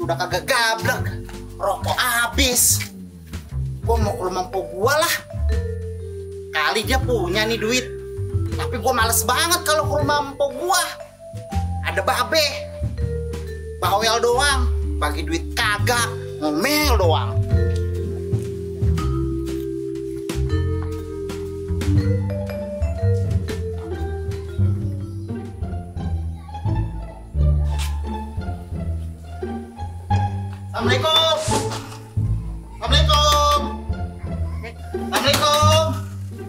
udah kagak gablek, rokok habis. Gua mau ke rumah mpok gua lah. Kali dia punya nih duit, tapi gua males banget kalau ke rumah mpok gua. Ada babe, bawel doang, bagi duit kagak, ngomel doang. Assalamualaikum. Assalamualaikum. Assalamualaikum.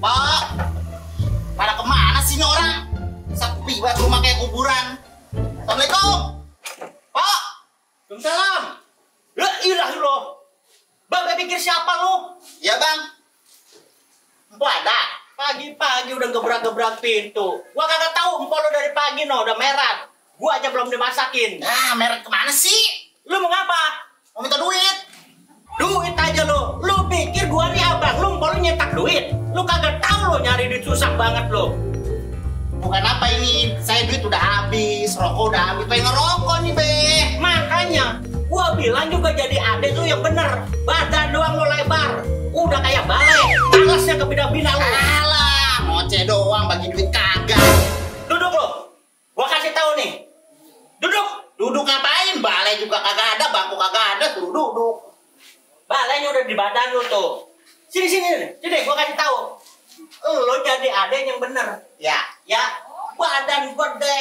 Pak, pada kemana sih ini orang? Sepi banget rumah kayak kuburan. Assalamualaikum. Pak. Waalaikumsalam. La ilaha illallah. Bang, pikir siapa lu? Ya bang. Empok ada. Pagi-pagi udah gebrak-gebrak pintu. Gua kagak tahu empok lu dari pagi udah merah. Gua aja belum dimasakin. Ah, merek kemana sih? Lu mau ngapa? Mau minta duit. Duit aja lu. Lu pikir gua nih abang lu empok lu nyetak duit. Lu kagak tahu lu nyari duit susah banget lu. Bukan apa ini, saya duit udah habis, rokok udah habis, pengen ngerokok nih be. Makanya gua bilang juga jadi adek lu yang bener. Badan doang lu lebar. Udah kayak balai. Alasnya kebina-bina lu. Alah, ngoceh doang bagi duit kagak. Duduk lu. Gua kasih tahu nih. Duduk. Duduk ngapain? Balai juga kagak ada, bangku kagak ada, suruh duduk. Balainya udah di badan lu tuh. Sini, gua kasih tahu. Lu jadi adek yang bener. Ya. Ya, badan gede.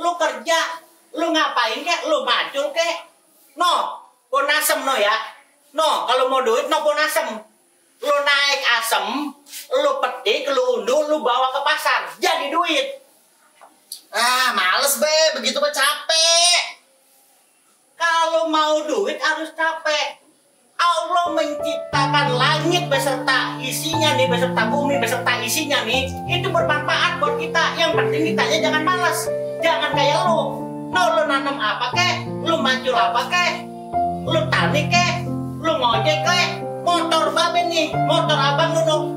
Lu kerja, lu ngapain kek? Lu macul kek? No, ponasem no ya. No, kalau mau duit no ponasem. Lu naik asem, lu petik, lu unduh, lu bawa ke pasar. Jadi duit. Ah, males be, begitu mah capek. Kalau mau duit harus capek. Allah menciptakan langit beserta isinya nih, beserta bumi beserta isinya nih, itu bermanfaat buat kita. Yang penting kitanya jangan malas, jangan kayak lu. No, lu nanam apa kek, lu macul apa kek, lu tani kek, lu ngojek kek, motor babe nih, motor abang lu.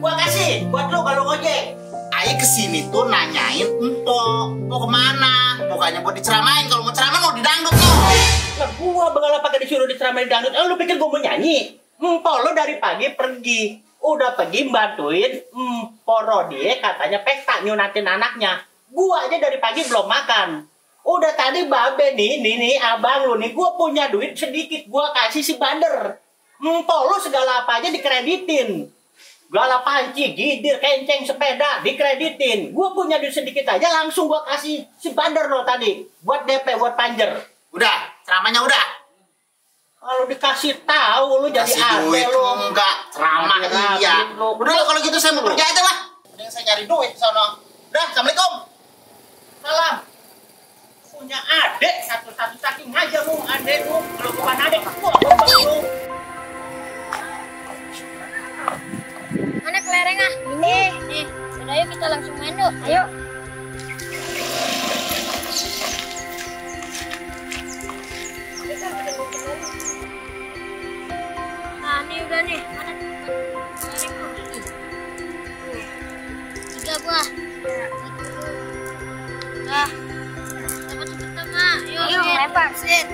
Gua kasih buat lu kalau ngojek. Ayo kesini tuh nanyain empok, mau kemana? Bukannya buat diceramain, kalau mau ceramah mau didangdut tuh. Lah gua bagaimana pakai disuruh diceramain dangdut? Lu pikir gua mau nyanyi? Empok lo dari pagi pergi, udah pergi bantuin Empok Rodie katanya pesta nyunatin anaknya. Gua aja dari pagi belum makan. Udah tadi babe nih abang lu nih, gua punya duit sedikit, gua kasih si Bander. Empok lo segala apa aja dikreditin. Segala panci, gidir, kenceng, sepeda dikreditin. Gua punya duit sedikit aja langsung gua kasih si Bander lo tadi buat DP, buat panjer. Udah, ceramahnya udah. Kalau dikasih tahu lu jadi duit ade lu. enggak, ceramah iya. Udah lah kalau gitu saya mau kerja aja lah. Mending saya nyari duit di sana. Udah, assalamualaikum. Salam. Punya adek satu-satu saking aja lu, adek lu. Kalau bukan adek, gua lu. Mana kelereng ah? Nih. Udah ayo kita langsung main yuk. Ayo. Nah, ini udah nih. Mana kelereng tuh? Tiga buah. Nah, dapat pertama. Yuk, lempar. Sit.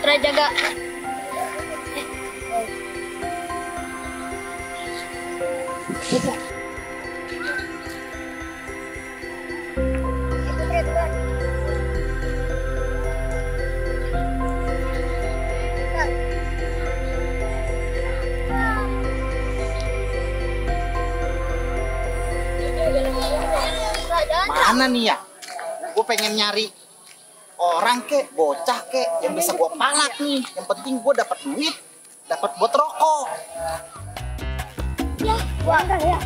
Terus jaga. Mana nih ya? Gue pengen nyari orang kek, bocah kek yang bisa gue palak nih. Yang penting gue dapat duit, dapat buat rokok. Ya, gua angkat ya.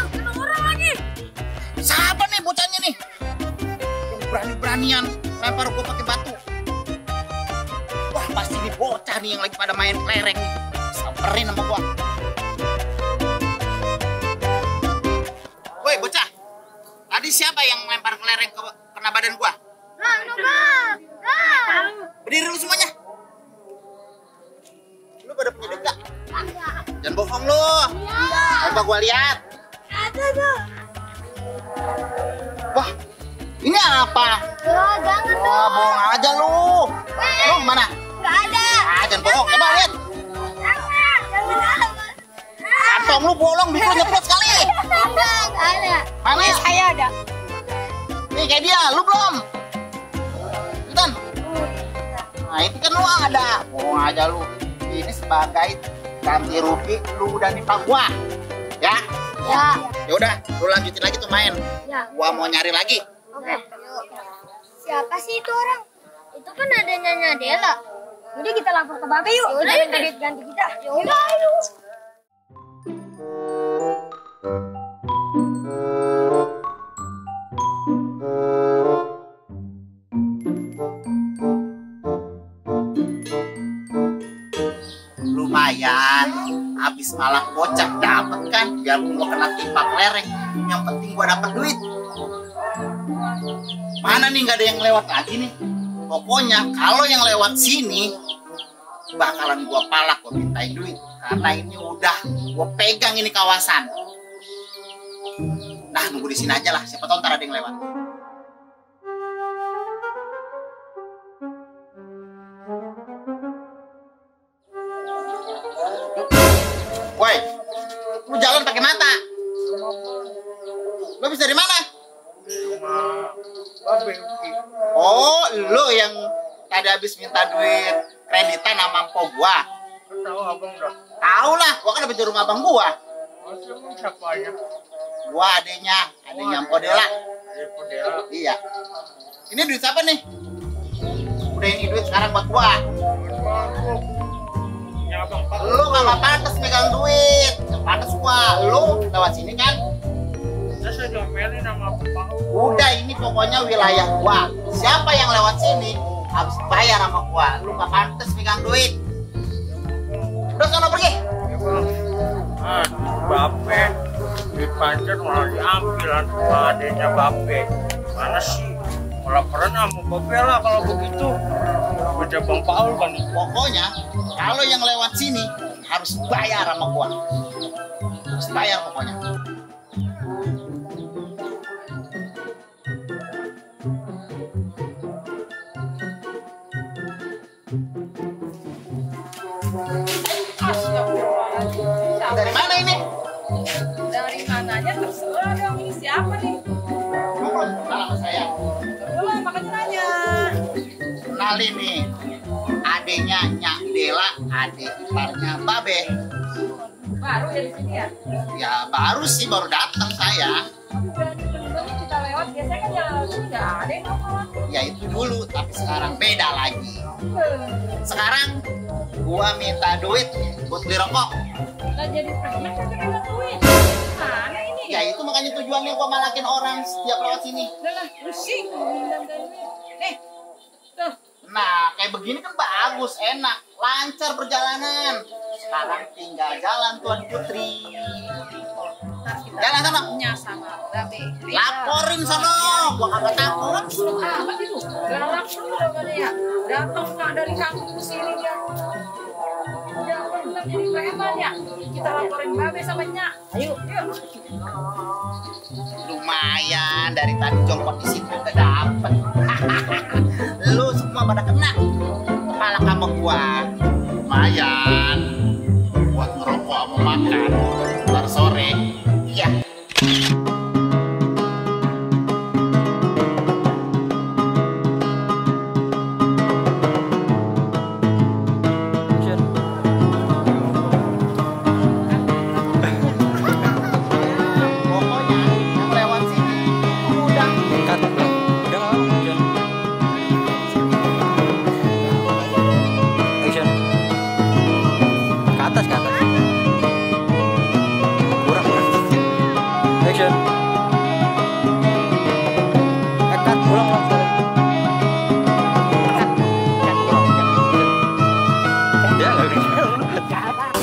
Kena orang lagi. Siapa nih bocahnya nih? Yang berani-beranian lempar gue pakai batu. Wah, pasti nih bocah nih yang lagi pada main kelereng nih. Samperin sama gue. Woi bocah, tadi siapa yang lempar kelereng kena badan gue? Berdiri lu semuanya. Lu pada punya duit gak? Jangan bohong lu. Coba gua lihat. Ada tuh. Wah, ini apa? Ya, jangan Wah, dong. bohong aja lu. Lu mana? Nggak ada. Ah, jangan bohong. Coba lihat. Jangan. Kantong lu bolong, bikin nyepet sekali. Nggak ada. Mana? Saya ada. Nih kayak dia, lu belum. Ikutan. Nah, itu kan lu ada. Bohong aja lu. Ini sebagai ganti rugi lu udah nimpang gua. Ya? Ya. Ya udah, lu lanjutin lagi tuh main. Ya. Gua mau nyari lagi. Oke. Siapa sih itu orang? Itu kan ada Nyonya Dela. Udah kita lapor ke Babe yuk. Udah minta duit ganti kita. Ya udah ayo. Lumayan, habis malah gocap dapet kan, biar gua kena timpa kelereng. Yang penting gua dapet duit. Mana nih nggak ada yang lewat lagi nih? Pokoknya kalau yang lewat sini bakalan gua palak, gua mintain duit. Karena ini udah gua pegang ini kawasan. Nah, nunggu di sini aja lah, siapa tahu ntar ada yang lewat. Woi, lu jalan pakai mata. Lu bisa dari mana? Oh, lu yang tadi habis minta duit kreditan sama mpok gua. Tahu abang dah. Tahu lah, gua kan habis di rumah abang gua. Masih abang siapanya? Gua adenya mpok Dela. Ibu Dela. Iya. Ini duit siapa nih? Udah ini duit sekarang buat gua. Ya abang Pak. Lu nggak pantas megang duit. Yang pantas gua. Lu lewat sini kan? Saya diomelin sama Pak. Udah, ini pokoknya wilayah gua. Siapa yang lewat sini harus bayar sama gua. Lu nggak pantas megang duit. Udah sono pergi. Ya bang. Ah, Bape dipanjat malah diambil sama adanya Bape. Mana sih? Malah pernah sama Bape lah kalau begitu. Beda Bang Paul kan. Pokoknya kalau yang lewat sini harus bayar sama gua. Harus bayar pokoknya. Dari mana ini? Dari mananya terserah dong, ini siapa nih? Lu belum kenal sama saya. Belum, makanya nanya. Kenalin nih, adenya Nyak Dela, adik iparnya Babe. Baru ya di sini ya? Ya baru sih, baru datang saya. Bener-bener kita lewat, biasanya kan jalan sini nggak ada yang nongol. Ya itu dulu, tapi sekarang beda lagi. Sekarang gua minta duit buat beli rokok. Nggak jadi preman kan kita nggak duit. Mana ini? Ya itu makanya tujuannya gua malakin orang setiap lewat sini. Udah lah, pusing. Minta duit. Nih, tuh. Nah, kayak begini kan bagus, enak, lancar perjalanan. Sekarang tinggal jalan Tuan Putri. Ntar kita Jalan sana. sama Babe. Laporin sana, gua kagak takut. Belum amat itu. Galak sudah kan ya. Datang nggak dari kampung ke sini dia. Udah benar jadi preman ya. Kita laporin Babe sama Nyak. Ayo, yuk. Lumayan, dari tadi jongkok di situ udah dapet. Lu semua pada kena kepala sama gua. Lumayan buat ngerokok sama makan ntar sore. Iya. Pokoknya yang lewat sini udah Action. Ke atas, ke atas. Kurang. Action. Cut, ulang. Ya, nggak bisa.